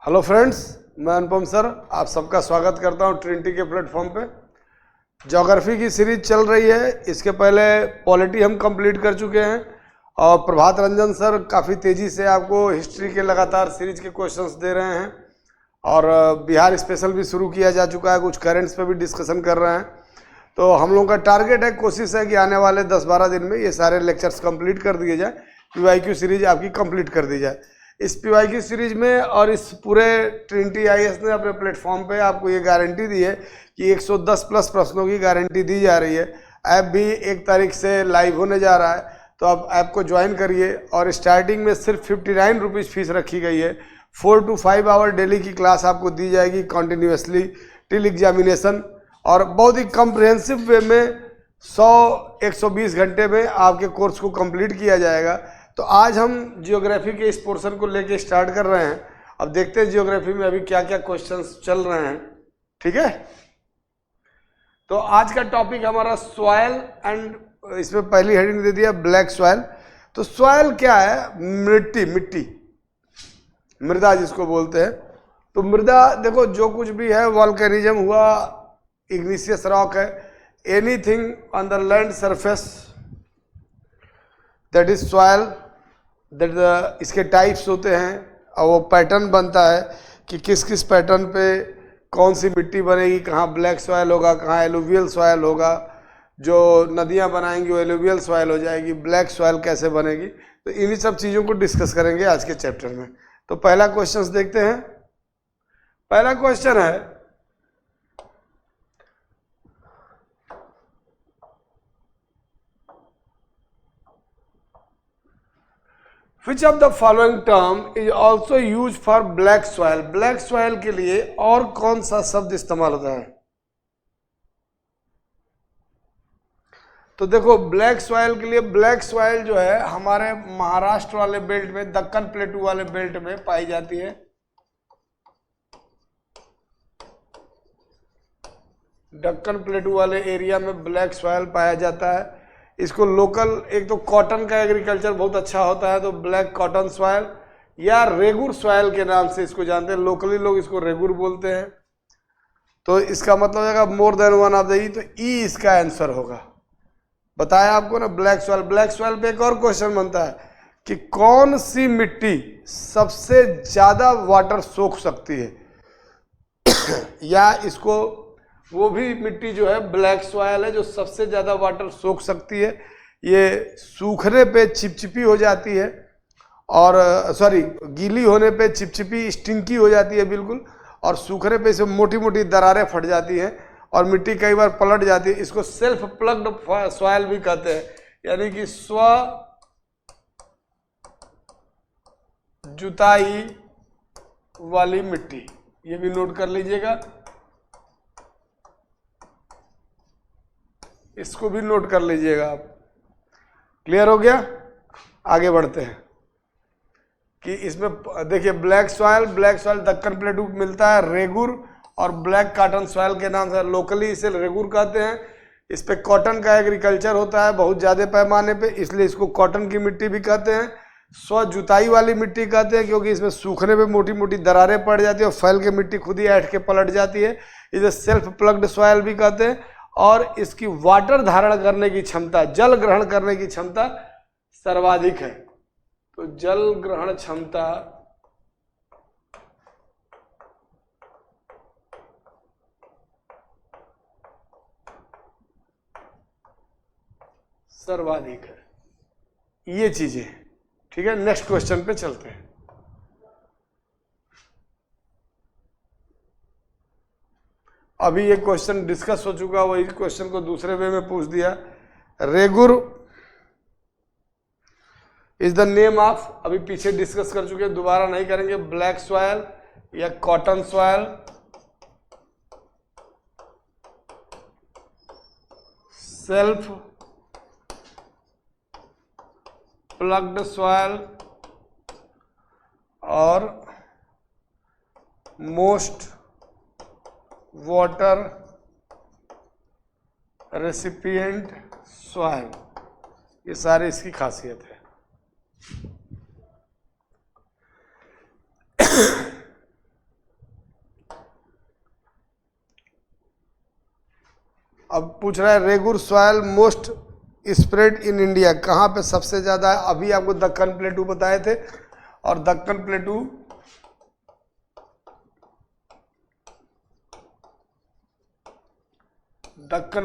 Hello friends, मैं अनुपम sir आप सबका स्वागत करता हूं ट्रिनिटी के प्लेटफॉर्म पे। ज्योग्राफी की सीरीज चल रही है। इसके पहले पॉलिटी हम कंप्लीट कर चुके हैं और प्रभात रंजन सर काफ़ी तेज़ी से आपको हिस्ट्री के लगातार सीरीज के क्वेश्चंस दे रहे हैं और बिहार स्पेशल भी शुरू किया जा चुका है। कुछ करेंट्स पे भी डिस्कशन कर रहे हैं। तो हम लोगों का टारगेट है, कोशिश है कि आने वाले 10-12 दिन में ये सारे लेक्चर्स कंप्लीट कर दिए जाए, PYQ सीरीज आपकी कंप्लीट कर दी जाए। इस PYQ सीरीज में और इस पूरे ट्रिनिटी IAS ने अपने प्लेटफॉर्म पे आपको ये गारंटी दी है कि 110 प्लस प्रश्नों की गारंटी दी जा रही है। ऐप भी 1 तारीख से लाइव होने जा रहा है, तो आप ऐप को ज्वाइन करिए। और स्टार्टिंग में सिर्फ 59 रुपीज़ फीस रखी गई है। 4 to 5 आवर डेली की क्लास आपको दी जाएगी कंटिन्यूसली टिल एग्जामिनेशन, और बहुत ही कम्प्रिहेंसिव वे में 100-120 घंटे में आपके कोर्स को कंप्लीट किया जाएगा। तो आज हम जियोग्राफी के इस पोर्शन को लेके स्टार्ट कर रहे हैं। अब देखते हैं जियोग्राफी में अभी क्या क्या क्वेश्चंस चल रहे हैं। ठीक है, तो आज का टॉपिक हमारा सॉइल एंड, इसमें पहली हेडिंग दे दिया ब्लैक सॉइल। तो सॉइल क्या है? मिट्टी, मृदा जिसको बोलते हैं। तो मृदा देखो, जो कुछ भी है, वॉल्केनिज्म हुआ, इग्निशियस रॉक है, anything on the land surface that is soil. That इसके टाइप्स होते हैं और वो पैटर्न बनता है कि किस किस पैटर्न पे कौन सी मिट्टी बनेगी, कहाँ ब्लैक सॉइल होगा, कहाँ एलुवियल सॉइल होगा। जो नदियाँ बनाएंगी वो एलुवियल सॉइल हो जाएगी, ब्लैक सॉइल कैसे बनेगी। तो इन्हीं सब चीज़ों को डिस्कस करेंगे आज के चैप्टर में। तो पहला क्वेश्चन देखते हैं। पहला क्वेश्चन है, Which of the following term is also used for black soil? Black soil के लिए और कौन सा शब्द इस्तेमाल होता है? तो देखो, ब्लैक सॉइल के लिए, ब्लैक सॉइल जो है हमारे महाराष्ट्र वाले बेल्ट में, दक्कन प्लेटू वाले बेल्ट में पाई जाती है। दक्कन प्लेटू वाले एरिया में ब्लैक सॉइल पाया जाता है। इसको लोकल, एक तो कॉटन का एग्रीकल्चर बहुत अच्छा होता है तो ब्लैक कॉटन सॉइल या रेगुर सॉइल के नाम से इसको जानते हैं। लोकली लोग इसको रेगुर बोलते हैं। तो इसका मतलब हो जाएगा more than one of the E, तो ई इसका आंसर होगा। बताया आपको ना, ब्लैक सॉइल। ब्लैक सॉइल पे एक और क्वेश्चन बनता है कि कौन सी मिट्टी सबसे ज्यादा वाटर सोख सकती है या इसको, वो भी मिट्टी जो है ब्लैक सॉइल है जो सबसे ज़्यादा वाटर सोख सकती है। ये सूखने पे चिपचिपी हो जाती है, और गीली होने पे चिपचिपी स्टिंकी हो जाती है बिल्कुल, और सूखने पे इसे मोटी मोटी दरारें फट जाती हैं और मिट्टी कई बार पलट जाती है। इसको सेल्फ प्लग्ड सॉइल भी कहते हैं, यानी कि स्व जुताई वाली मिट्टी। ये भी नोट कर लीजिएगा, इसको भी नोट कर लीजिएगा आप। क्लियर हो गया? आगे बढ़ते हैं कि इसमें देखिए, ब्लैक सॉइल दक्कन प्लेटू मिलता है, रेगुर और ब्लैक कॉटन सॉइल के नाम से लोकली इसे रेगुर कहते हैं। इस पे कॉटन का एग्रीकल्चर होता है बहुत ज़्यादा पैमाने पे, इसलिए इसको कॉटन की मिट्टी भी कहते हैं। स्व जुताई वाली मिट्टी कहते हैं क्योंकि इसमें सूखने पे मोटी मोटी दरारें पड़ जाती है और फैल के मिट्टी खुद ही ऐठ के पलट जाती है। इसे सेल्फ प्लग्ड सॉइल भी कहते हैं। और इसकी वाटर धारण करने की क्षमता, जल ग्रहण करने की क्षमता सर्वाधिक है। तो जल ग्रहण क्षमता सर्वाधिक है। ये चीजें ठीक है। नेक्स्ट क्वेश्चन पे चलते हैं। अभी ये क्वेश्चन डिस्कस हो चुका, वही क्वेश्चन को दूसरे वे में पूछ दिया। Regur is the name of, अभी पीछे डिस्कस कर चुके हैं, दोबारा नहीं करेंगे। ब्लैक सॉइल या cotton soil, self ploughed soil और मोस्ट वाटर रेसिपिएंट सॉइल, ये सारी इसकी खासियत है। अब पूछ रहा है regur soil most spread in India, कहाँ पे सबसे ज़्यादा है? अभी आपको दक्कन प्लेटू बताए थे, और दक्कन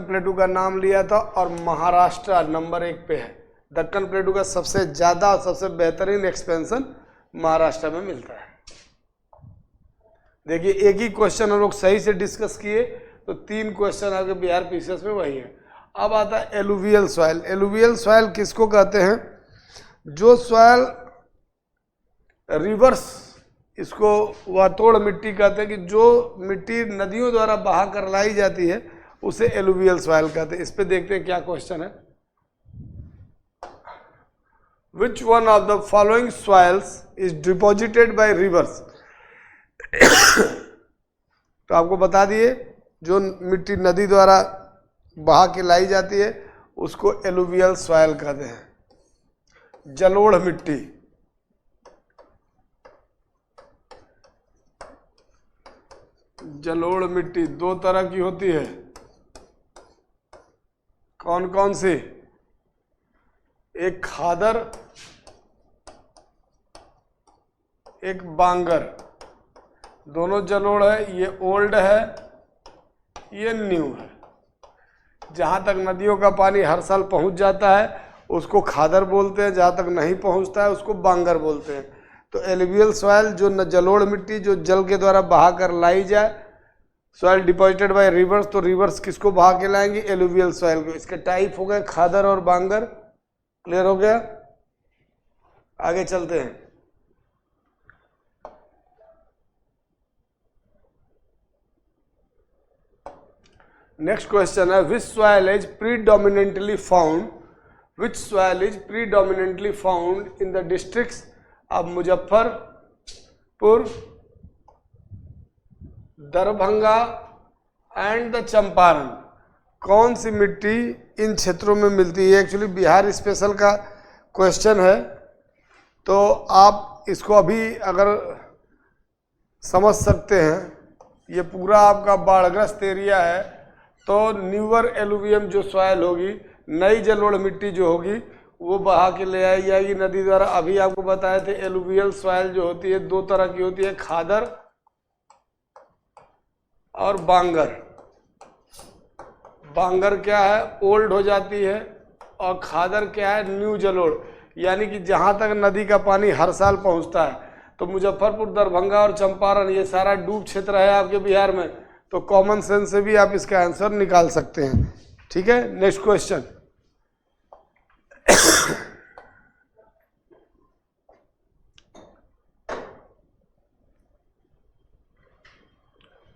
प्लेटू का नाम लिया था, और महाराष्ट्र नंबर 1 पे है। दक्कन प्लेटू का सबसे ज़्यादा और सबसे बेहतरीन एक्सपेंशन महाराष्ट्र में मिलता है। देखिए एक ही क्वेश्चन हम लोग सही से डिस्कस किए तो 3 क्वेश्चन आपके बिहार पीसीएस में वही है। अब आता है एलुवियल सॉइल। एलुवियल सॉइल किसको कहते हैं? जो सॉइल रिवर्स, इसको वातोड़ मिट्टी कहते हैं, कि जो मिट्टी नदियों द्वारा बहा कर लाई जाती है उसे एलुवियल सॉइल कहते हैं। इस पे देखते हैं क्या क्वेश्चन है। Which one of the following soils is deposited bye reverse? तो आपको बता दिए, जो मिट्टी नदी द्वारा बहा के लाई जाती है उसको एलुवियल सॉइल कहते हैं। जलोढ़ मिट्टी, जलोढ़ मिट्टी 2 तरह की होती है। कौन कौन सी? एक खादर, एक बांगर। दोनों जलोढ़ है, ये ओल्ड है, ये न्यू है। जहाँ तक नदियों का पानी हर साल पहुँच जाता है उसको खादर बोलते हैं, जहाँ तक नहीं पहुँचता है उसको बांगर बोलते हैं। तो एलुवियल सॉइल जो जलोढ़ मिट्टी जो जल के द्वारा बहा कर लाई जाए, सॉइल डिपॉजिटेड बाय रिवर्स, तो रिवर्स किसको बहा के लाएंगे? एलुवियल सॉइल को। इसके टाइप हो गए खादर और बांगर। क्लियर हो गया? आगे चलते हैं। नेक्स्ट क्वेश्चन है विच soil is predominantly found, which soil is predominantly found in the districts of Muzaffarpur, Darbhanga and the Champaran? कौन सी मिट्टी इन क्षेत्रों में मिलती है? एक्चुअली बिहार स्पेशल का क्वेश्चन है, तो आप इसको अभी अगर समझ सकते हैं, ये पूरा आपका बाढ़ग्रस्त एरिया है, तो न्यूअर एलुवियम जो सॉइल होगी, नई जलोढ़ मिट्टी जो होगी वो बहा के ले आई जाएगी नदी द्वारा। अभी आपको बताए थे एलुवियल सॉइल जो होती है 2 तरह की होती है, खादर और बांगर। बांगर क्या है? ओल्ड हो जाती है, और खादर क्या है? न्यू जलोढ़। यानी कि जहाँ तक नदी का पानी हर साल पहुँचता है, तो मुजफ्फरपुर, दरभंगा और चंपारण ये सारा डूब क्षेत्र है आपके बिहार में, तो कॉमन सेंस से भी आप इसका आंसर निकाल सकते हैं। ठीक है, next question.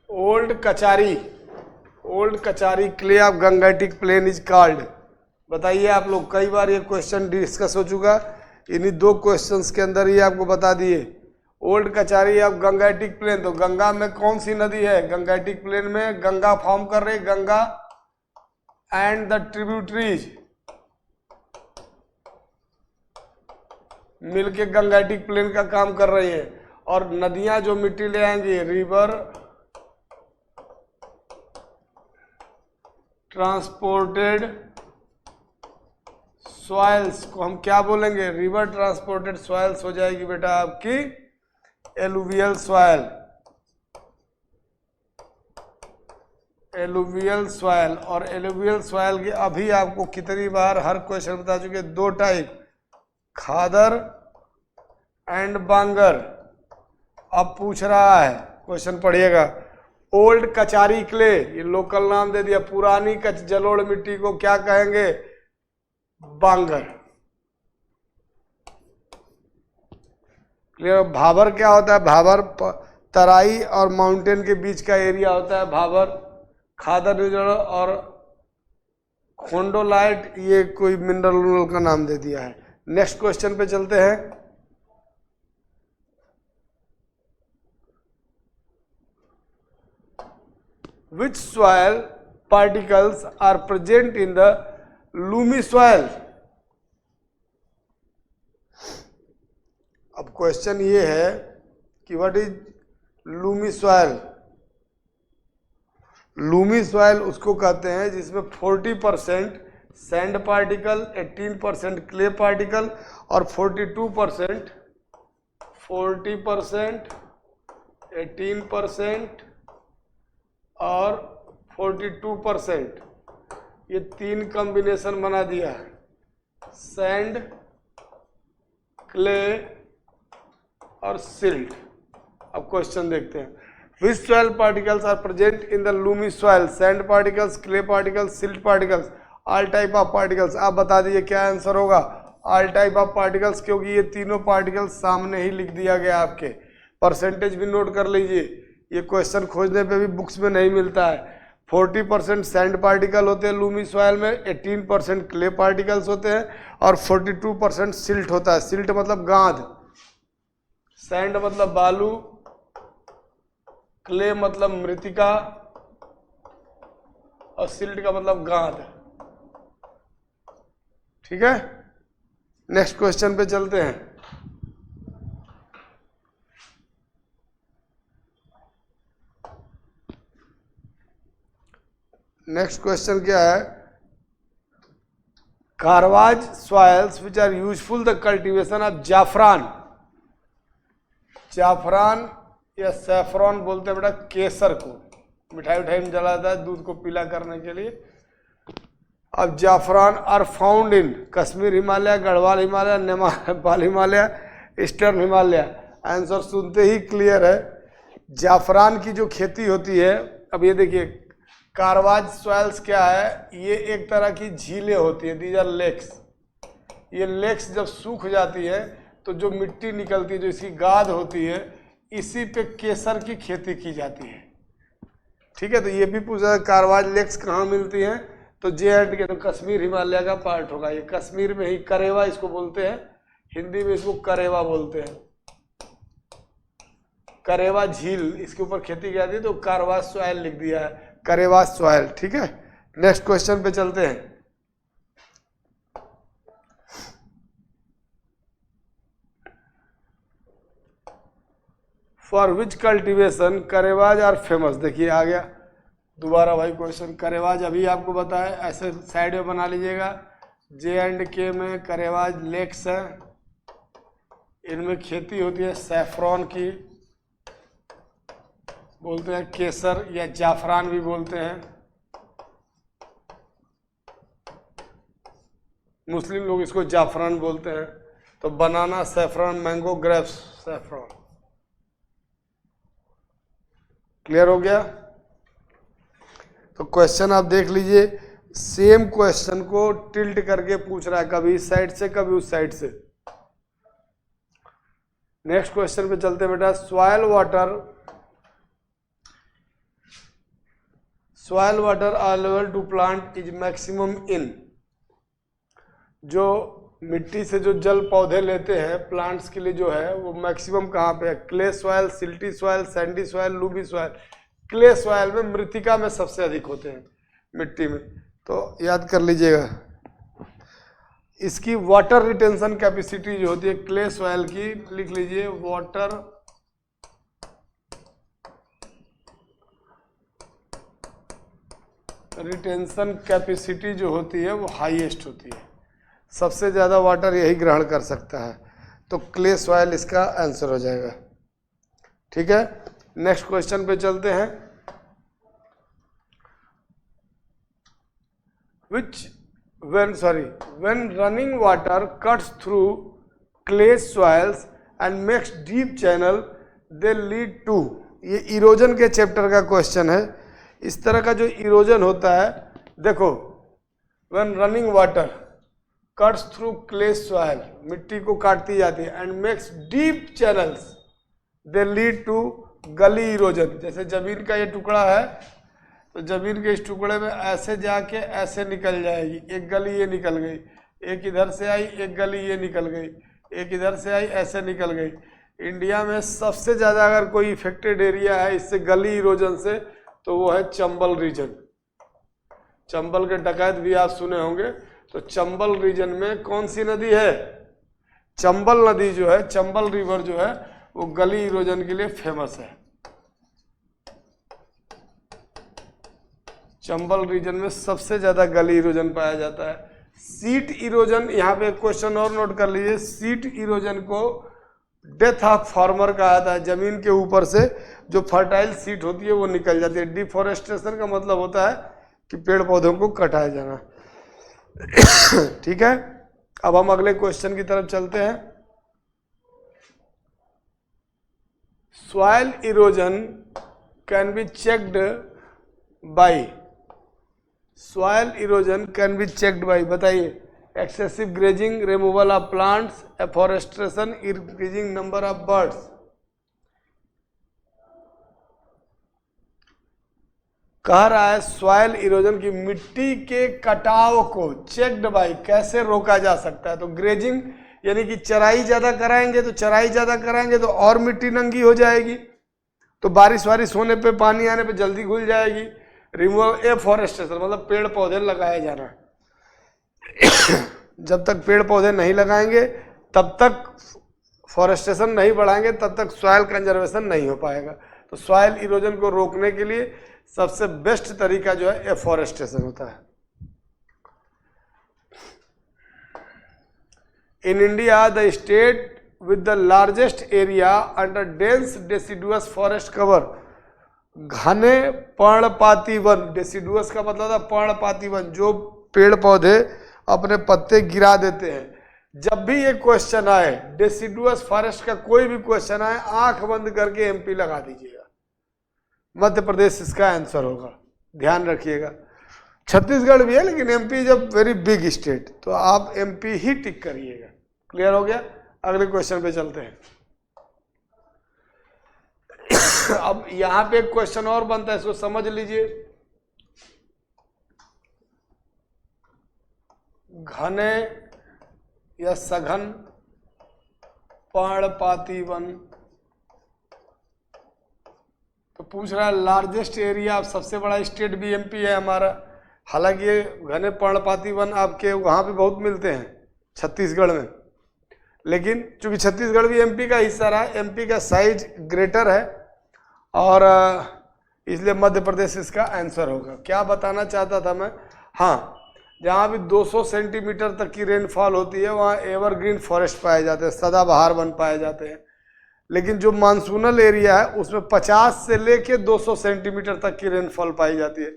Old Kachari clay of Gangetic plain is called. बताइए आप लोग, कई बार ये क्वेश्चन डिस्कस हो चुका, इन्हीं 2 क्वेश्चंस के अंदर ही आपको बता दिए। Old Kachari of Gangetic plain, तो गंगा में कौन सी नदी है? गंगेटिक प्लेन में गंगा फॉर्म कर रही, गंगा एंड द ट्रिब्यूटरीज मिलके गंगेटिक प्लेन का काम कर रही है। और नदियां जो मिट्टी ले आएंगी, रिवर ट्रांसपोर्टेड सॉइल्स को हम क्या बोलेंगे? रिवर ट्रांसपोर्टेड सॉइल्स हो जाएगी बेटा आपकी एलुवियल सॉइल। एलुवियल सॉइल, और एलुवियल सॉइल की अभी आपको कितनी बार हर क्वेश्चन बता चुके, 2 टाइप, खादर एंड बांगर। अब पूछ रहा है, क्वेश्चन पढ़िएगा, ओल्ड कचारी क्ले, ये लोकल नाम दे दिया, पुरानी जलोढ़ मिट्टी को क्या कहेंगे? बांगर। क्लियर? भाबर क्या होता है? भाबर तराई और माउंटेन के बीच का एरिया होता है भाबर। खादर और खोंडोलाइट ये कोई मिनरल का नाम दे दिया है। नेक्स्ट क्वेश्चन पे चलते हैं। Which soil particles are present in the loamy soil? अब क्वेश्चन ये है कि what is Lumi soil. Lumi soil उसको कहते हैं जिसमें 40% सैंड पार्टिकल, 18% क्ले पार्टिकल और 40%, 18% और 42%, ये 3 कॉम्बिनेशन बना दिया है, सैंड, क्ले और सिल्ट। अब क्वेश्चन देखते हैं, which soil particles are present in the loamy soil? Sand particles, clay particles, silt particles, all type of particles. आप बता दीजिए क्या आंसर होगा? ऑल टाइप ऑफ पार्टिकल्स, क्योंकि ये तीनों पार्टिकल्स सामने ही लिख दिया गया आपके। परसेंटेज भी नोट कर लीजिए, ये क्वेश्चन खोजने पे भी बुक्स में नहीं मिलता है। 40% सैंड पार्टिकल होते हैं लूमी सॉइल में, 18% क्ले पार्टिकल्स होते हैं और 42% सिल्ट होता है। सिल्ट मतलब गांध, सैंड मतलब बालू, क्ले मतलब मृतिका और सिल्ट का मतलब गांध। ठीक है, नेक्स्ट क्वेश्चन पे चलते हैं। नेक्स्ट क्वेश्चन क्या है? Karewas soils which are useful the cultivation of जाफरान। जाफरान या सैफरॉन बोलते हैं बेटा केसर को, मिठाई उठाई में जलाता है दूध को पीला करने के लिए। अब जाफरान are found in Kashmir Himalaya, Garhwal Himalaya, Nepal Himalaya, eastern Himalaya. Answer सुनते ही क्लियर है, जाफरान की जो खेती होती है। अब ये देखिए, कारवाज सॉइल्स क्या है? ये एक तरह की झीलें होती है, दीज आर लेक्स। ये लेक्स जब सूख जाती है तो जो मिट्टी निकलती है, जो इसकी गाद होती है, इसी पे केसर की खेती की जाती है। ठीक है, तो ये भी पूछा कारवाज लेक्स कहाँ मिलती हैं? तो जे&के, तो कश्मीर हिमालय का पार्ट होगा ये। कश्मीर में ही करेवा इसको बोलते हैं, हिंदी में इसको करेवा बोलते हैं। करेवा झील, इसके ऊपर खेती की जाती है, तो कारवाज सॉइल लिख दिया है, करेवा सॉइल। ठीक है, नेक्स्ट क्वेश्चन पे चलते हैं। For which cultivation karewas are famous? देखिए आ गया दोबारा भाई क्वेश्चन। करेवाज अभी आपको बताया, ऐसे साइड में बना लीजिएगा। जे&के में करेवाज लेक्स है, इनमें खेती होती है सैफरॉन की, बोलते हैं केसर या जाफरान भी बोलते हैं। मुस्लिम लोग इसको जाफरान बोलते हैं। तो banana saffron, mango, grapes, saffron. Clear हो गया? तो क्वेश्चन आप देख लीजिए, सेम क्वेश्चन को टिल्ट करके पूछ रहा है, कभी इस साइड से कभी उस साइड से। नेक्स्ट क्वेश्चन पे चलते बेटा। Soil water available to plant is maximum in. जो मिट्टी से जो जल पौधे लेते हैं प्लांट्स के लिए जो है, वो मैक्सिमम कहाँ पे है? Clay soil, silty soil, Sandy soil, Lumi soil. Clay soil में, मृतिका में सबसे अधिक होते हैं मिट्टी में, तो याद कर लीजिएगा। इसकी वाटर रिटेंशन कैपेसिटी जो होती है क्ले सॉइल की, लिख लीजिए, वाटर रिटेंशन कैपेसिटी जो होती है वो हाईएस्ट होती है। सबसे ज़्यादा वाटर यही ग्रहण कर सकता है, तो क्ले सॉइल इसका आंसर हो जाएगा। ठीक है, नेक्स्ट क्वेश्चन पे चलते हैं। when running water cuts through clay soils and makes deep channel, they lead to। ये इरोजन के चैप्टर का क्वेश्चन है। इस तरह का जो इरोजन होता है, देखो, when running water cuts through clay soil, मिट्टी को काटती जाती है, and makes deep channels, they lead to गली इरोजन। जैसे जमीन का ये टुकड़ा है, तो जमीन के इस टुकड़े में ऐसे जाके ऐसे निकल जाएगी, एक गली ये निकल गई, एक इधर से आई, एक गली ये निकल गई, एक इधर से आई, ऐसे निकल गई। इंडिया में सबसे ज़्यादा अगर कोई इफेक्टेड एरिया है इससे गली इरोजन से, तो वो है चंबल रीजन। चंबल के डकैत भी आप सुने होंगे। तो चंबल रीजन में कौन सी नदी है? चंबल नदी जो है, चंबल रिवर जो है, वो गली इरोजन के लिए फेमस है। चंबल रीजन में सबसे ज्यादा गली इरोजन पाया जाता है। सीट इरोजन, यहाँ पे क्वेश्चन और नोट कर लीजिए, सीट इरोजन को डेथ ऑफ फार्मर कहा जाता है। जमीन के ऊपर से जो फर्टाइल सीट होती है वो निकल जाती है। डिफोरेस्टेशन का मतलब होता है कि पेड़ पौधों को कटाया जाना। ठीक है, अब हम अगले क्वेश्चन की तरफ चलते हैं। Soil erosion can be checked by, soil erosion can be checked by, बताइए। Excessive grazing, removal of plants, afforestation, increasing number of birds. कह रहा है सॉइल इरोजन की मिट्टी के कटाव को चेक्ड बाय कैसे रोका जा सकता है। तो ग्रेजिंग यानी कि चराई ज्यादा कराएंगे, तो चराई ज्यादा कराएंगे तो और मिट्टी नंगी हो जाएगी, तो बारिश वारिश होने पे, पानी आने पे जल्दी घुल जाएगी। रिमूवल, एफॉरेस्ट्रेशन मतलब पेड़ पौधे लगाए जाना। जब तक पेड़ पौधे नहीं लगाएंगे तब तक, फॉरेस्टेशन नहीं बढ़ाएंगे तब तक सॉइल कंजर्वेशन नहीं हो पाएगा। तो सॉइल इरोजन को रोकने के लिए सबसे बेस्ट तरीका जो है एफॉरेस्टेशन होता है। In India the state with the largest area under dense deciduous forest cover, घने पर्णपाती वन, डेसिडुअस का मतलब था पर्णपाती वन, जो पेड़ पौधे अपने पत्ते गिरा देते हैं। जब भी ये क्वेश्चन आए, डेसिडुअस फॉरेस्ट का कोई भी क्वेश्चन आए, आंख बंद करके एमपी लगा दीजिएगा। मध्य प्रदेश इसका आंसर होगा, ध्यान रखिएगा। छत्तीसगढ़ भी है लेकिन एमपी जब वेरी बिग स्टेट, तो आप एमपी ही टिक करिएगा। क्लियर हो गया, अगले क्वेश्चन पे चलते हैं। अब यहां पे एक क्वेश्चन और बनता है, इसको समझ लीजिए। घने या सघन पर्णपाती वन, तो पूछ रहा है लार्जेस्ट एरिया, सबसे बड़ा स्टेट भी एमपी है हमारा। हालांकि ये घने पर्णपाती वन आपके वहां पे बहुत मिलते हैं छत्तीसगढ़ में, लेकिन चूंकि छत्तीसगढ़ भी एमपी का हिस्सा रहा, एमपी का साइज ग्रेटर है और इसलिए मध्य प्रदेश इसका आंसर होगा। क्या बताना चाहता था मैं, हाँ, जहाँ भी 200 सेंटीमीटर तक की रेनफॉल होती है वहाँ एवरग्रीन फॉरेस्ट पाए जाते हैं, सदाबहार वन पाए जाते हैं। लेकिन जो मानसूनल एरिया है उसमें 50 से लेके 200 सेंटीमीटर तक की रेनफॉल पाई जाती है।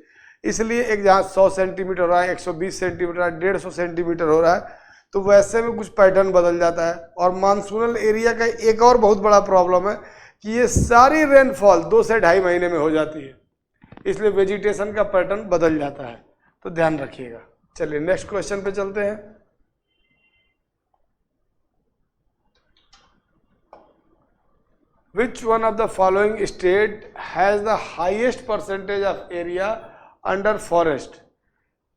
इसलिए एक जहाँ 100 सेंटीमीटर हो रहा है, 120 सेंटीमीटर, 150 सेंटीमीटर हो रहा है, तो वैसे में कुछ पैटर्न बदल जाता है। और मानसूनल एरिया का एक और बहुत बड़ा प्रॉब्लम है कि ये सारी रेनफॉल 2 से 2.5 महीने में हो जाती है, इसलिए वेजिटेशन का पैटर्न बदल जाता है, तो ध्यान रखिएगा। चलिए नेक्स्ट क्वेश्चन पे चलते हैं। Which one of the following state has the highest percentage of area under forest?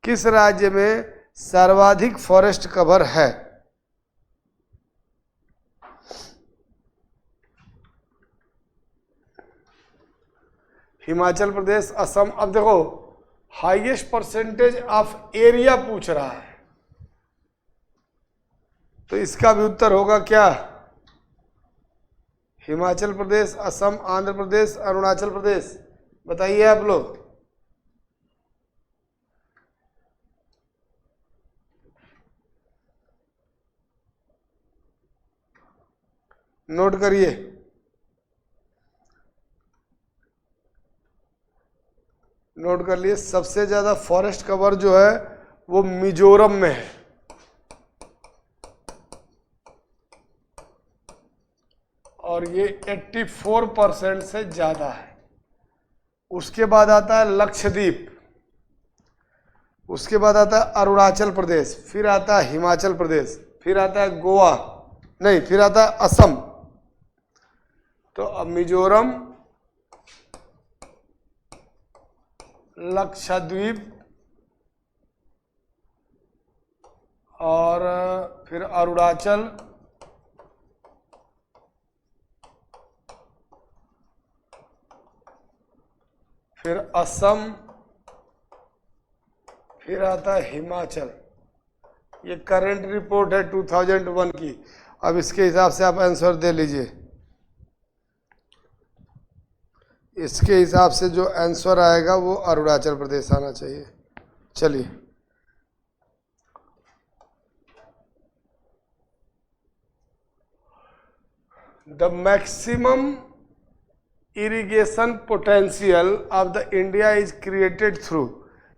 किस राज्य में सर्वाधिक फॉरेस्ट कवर है? हिमाचल प्रदेश, असम। अब देखो हाईएस्ट परसेंटेज ऑफ एरिया पूछ रहा है, तो इसका भी उत्तर होगा क्या? हिमाचल प्रदेश, असम, आंध्र प्रदेश, अरुणाचल प्रदेश। बताइए आप लोग। नोट करिए। नोट कर लिए, सबसे ज्यादा फॉरेस्ट कवर जो है वो मिजोरम में है, और ये 84% से ज्यादा है। उसके बाद आता है लक्षद्वीप, उसके बाद आता है अरुणाचल प्रदेश, फिर आता है हिमाचल प्रदेश, फिर आता है गोवा, नहीं, फिर आता है असम। तो अब मिजोरम, लक्षद्वीप और फिर अरुणाचल, फिर असम, फिर आता है हिमाचल। ये करंट रिपोर्ट है 2001 की। अब इसके हिसाब से आप आंसर दे लीजिए। इसके हिसाब से जो आंसर आएगा वो अरुणाचल प्रदेश आना चाहिए। चलिए, the maximum irrigation potential of the India is created through,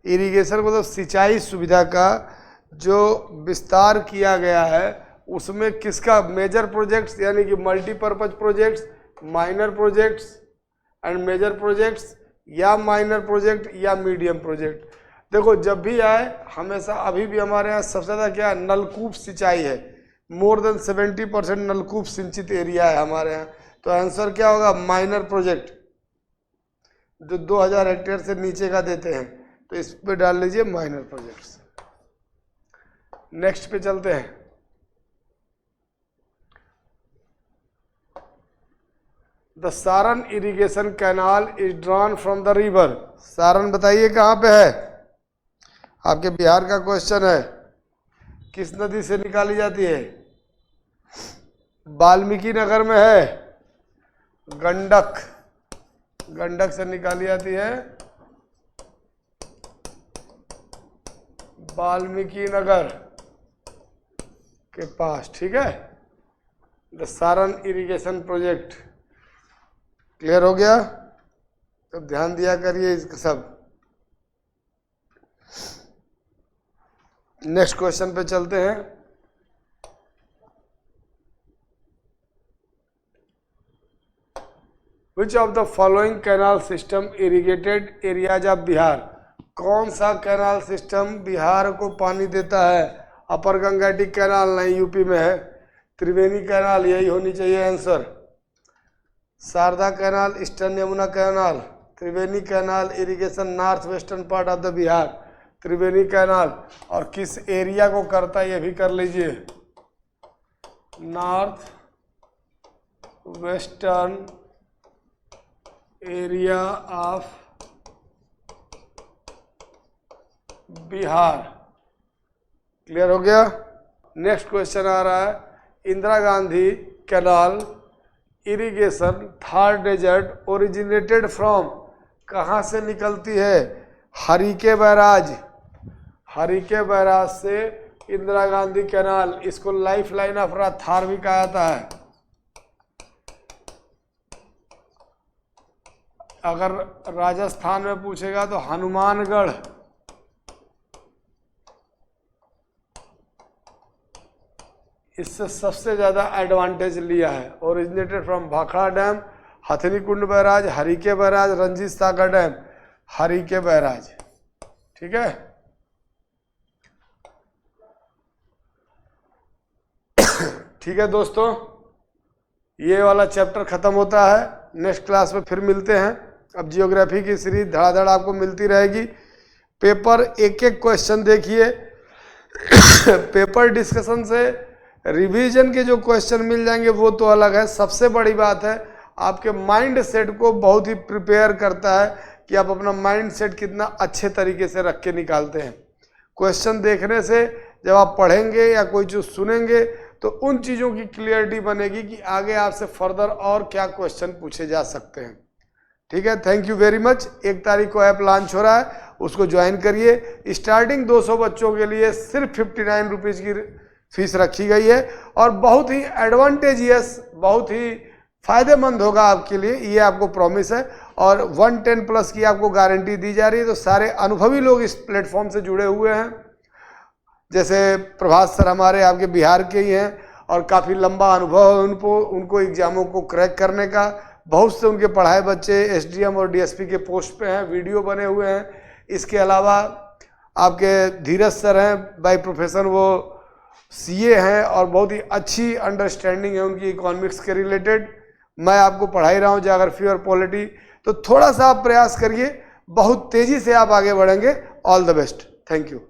irrigation मतलब सिंचाई सुविधा का जो विस्तार किया गया है उसमें किसका मेजर प्रोजेक्ट्स यानी कि multipurpose projects, minor projects and major projects, या माइनर प्रोजेक्ट या मीडियम प्रोजेक्ट। देखो जब भी आए हमेशा, अभी भी हमारे यहाँ सबसे ज़्यादा क्या है, नलकूप सिंचाई है, मोर देन 70% नलकूप सिंचित एरिया है हमारे यहाँ। तो आंसर क्या होगा, माइनर प्रोजेक्ट जो 2000 हेक्टेयर से नीचे का देते हैं, तो इस पे डाल लीजिए माइनर प्रोजेक्ट्स। नेक्स्ट पे चलते हैं। The Saran irrigation canal is drawn from the river, Saran बताइए कहाँ पे है, आपके बिहार का क्वेश्चन है। किस नदी से निकाली जाती है, वाल्मीकि नगर में है, गंडक, गंडक से निकाली जाती है वाल्मीकि नगर के पास, ठीक है। The Saran irrigation project clear हो गया, तो ध्यान दिया करिए इसका सब। नेक्स्ट क्वेश्चन पे चलते हैं। Which of the following canal system irrigated areas of Bihar, कौन सा कैनाल सिस्टम बिहार को पानी देता है। अपर गंगेटिक कैनाल नहीं, यूपी में है। त्रिवेणी कैनाल, यही होनी चाहिए answer. Sharda canal, eastern Yamuna canal, Triveni canal irrigation north western part of the Bihar, Triveni canal. और किस एरिया को करता है ये भी कर लीजिए, north western area of Bihar. Clear हो गया। नेक्स्ट क्वेश्चन आ रहा है, Indira Gandhi canal irrigation Thar desert originated from, कहाँ से निकलती है, हरिके बैराज, हरिके बैराज से इंदिरा गांधी कैनाल, इसको लाइफ लाइन ऑफ थार भी कहा जाता है। अगर राजस्थान में पूछेगा तो हनुमानगढ़, इससे सबसे ज्यादा एडवांटेज लिया है। Originated from Bhakra dam, Hathni Kund barrage, Harike barrage, Ranjit Sagar dam, Harike barrage, ठीक है। ठीक है दोस्तों, ये वाला चैप्टर खत्म होता है। नेक्स्ट क्लास में फिर मिलते हैं। अब जियोग्राफी की सीरीज धड़ाधड़ आपको मिलती रहेगी। पेपर एक एक क्वेश्चन देखिए। पेपर डिस्कशन से रिवीजन के जो क्वेश्चन मिल जाएंगे वो तो अलग है। सबसे बड़ी बात है आपके माइंड सेट को बहुत ही प्रिपेयर करता है कि आप अपना माइंड सेट कितना अच्छे तरीके से रख के निकालते हैं। क्वेश्चन देखने से जब आप पढ़ेंगे या कोई चीज़ सुनेंगे तो उन चीज़ों की क्लियरिटी बनेगी कि आगे आपसे फर्दर और क्या क्वेश्चन पूछे जा सकते हैं। ठीक है, थैंक यू वेरी मच। 1 तारीख को ऐप लॉन्च हो रहा है, उसको ज्वाइन करिए। स्टार्टिंग 200 बच्चों के लिए सिर्फ 59 रुपीज़ की फीस रखी गई है और बहुत ही एडवांटेजियस, बहुत ही फायदेमंद होगा आपके लिए, ये आपको प्रॉमिस है। और 110 प्लस की आपको गारंटी दी जा रही है। तो सारे अनुभवी लोग इस प्लेटफॉर्म से जुड़े हुए हैं। जैसे प्रभात सर हमारे आपके बिहार के ही हैं और काफ़ी लंबा अनुभव है उनको एग्जामों को क्रैक करने का। बहुत से उनके पढ़ाए बच्चे एसडीएम और डीएसपी के पोस्ट पे हैं, वीडियो बने हुए हैं। इसके अलावा आपके धीरज सर हैं, बाय प्रोफेशन वो सीए हैं और बहुत ही अच्छी अंडरस्टैंडिंग है उनकी इकोनॉमिक्स के रिलेटेड। मैं आपको पढ़ाई रहा हूँ ज्योग्राफी और पॉलिटी, तो थोड़ा सा आप प्रयास करिए, बहुत तेज़ी से आप आगे बढ़ेंगे। All the best, thank you.